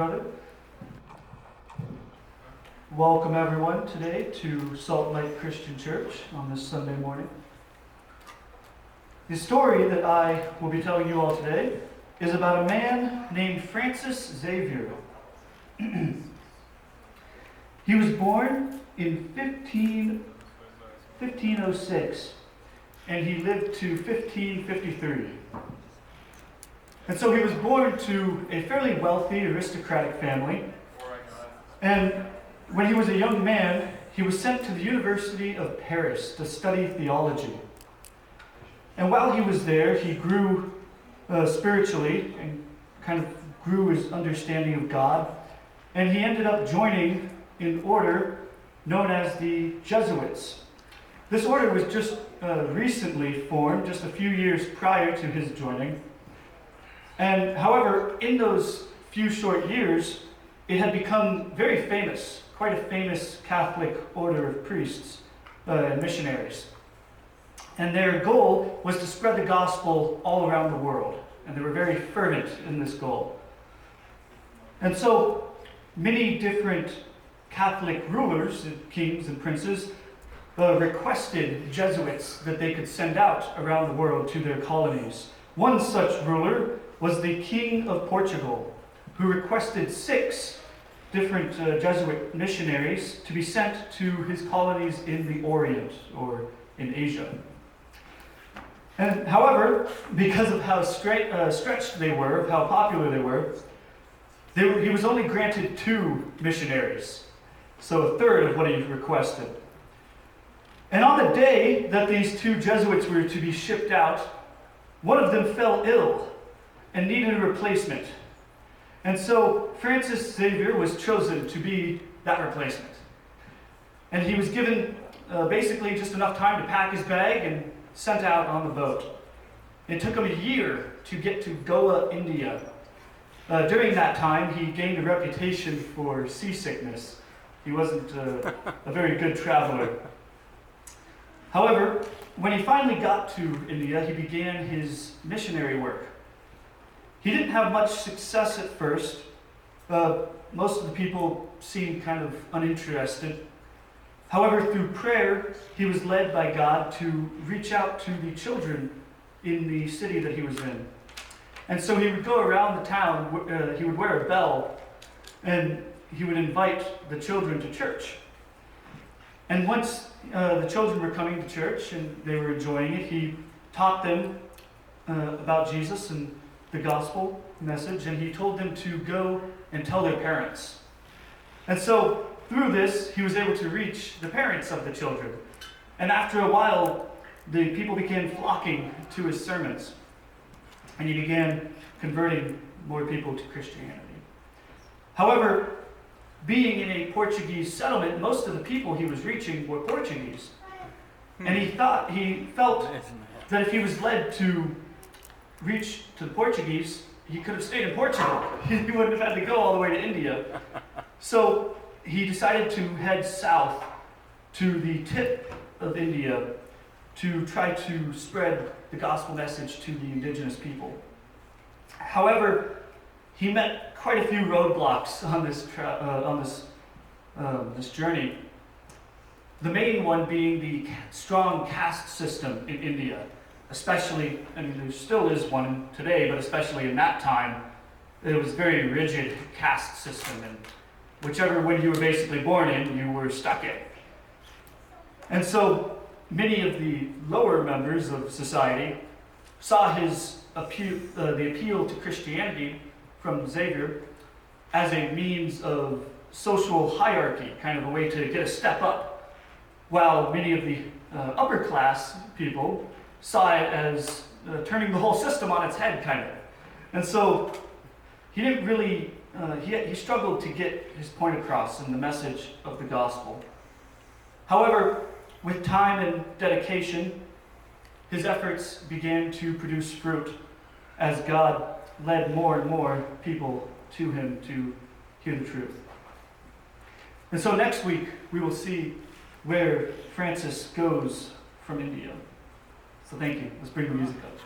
Brother. Welcome everyone today to Salt Lake Christian Church on this Sunday morning. The story that I will be telling you all today is about a man named Francis Xavier. He was born in 1506 and he lived to 1553. And so he was born to a fairly wealthy aristocratic family. And when he was a young man, he was sent to the University of Paris to study theology. And while he was there, he grew spiritually and kind of grew his understanding of God. And he ended up joining an order known as the Jesuits. This order was just recently formed, just a few years prior to his joining. And however, in those few short years, it had become very famous, quite a famous Catholic order of priests and missionaries. And their goal was to spread the gospel all around the world. And they were very fervent in this goal. And so many different Catholic rulers, kings and princes, requested Jesuits that they could send out around the world to their colonies. One such ruler was the King of Portugal, who requested 6 different Jesuit missionaries to be sent to his colonies in the Orient, or in Asia. And however, because of how stretched they were, how popular they were, he was only granted 2 missionaries, so a third of what he requested. And on the day that these 2 Jesuits were to be shipped out, one of them fell ill and needed a replacement. And so Francis Xavier was chosen to be that replacement. And he was given basically just enough time to pack his bag and sent out on the boat. It took him a year to get to Goa, India. During that time, he gained a reputation for seasickness. He wasn't a very good traveler. However, when he finally got to India, he began his missionary work. He didn't have much success at first. Most of the people seemed kind of uninterested. However, through prayer, he was led by God to reach out to the children in the city that he was in. And so he would go around the town, he would wear a bell, and he would invite the children to church. And once the children were coming to church and they were enjoying it, he taught them about Jesus and the gospel message, and he told them to go and tell their parents. And so through this, he was able to reach the parents of the children. And after a while, the people began flocking to his sermons, and he began converting more people to Christianity. However, being in a Portuguese settlement, most of the people he was reaching were Portuguese. And he felt that if he was led to reach to the Portuguese, he could have stayed in Portugal. He wouldn't have had to go all the way to India. So he decided to head south to the tip of India to try to spread the gospel message to the indigenous people. However, he met quite a few roadblocks on this journey. The main one being the strong caste system in India. Especially, I mean, there still is one today, but especially in that time, it was a very rigid caste system, and whichever one you were basically born in, you were stuck in. And so many of the lower members of society saw the appeal to Christianity from Xavier as a means of social hierarchy, kind of a way to get a step up, while many of the upper class people saw it as turning the whole system on its head, kind of. And so he didn't really, he struggled to get his point across in the message of the gospel. However, with time and dedication, his efforts began to produce fruit as God led more and more people to him to hear the truth. And so next week, we will see where Francis goes from India. So thank you. Let's bring the music up.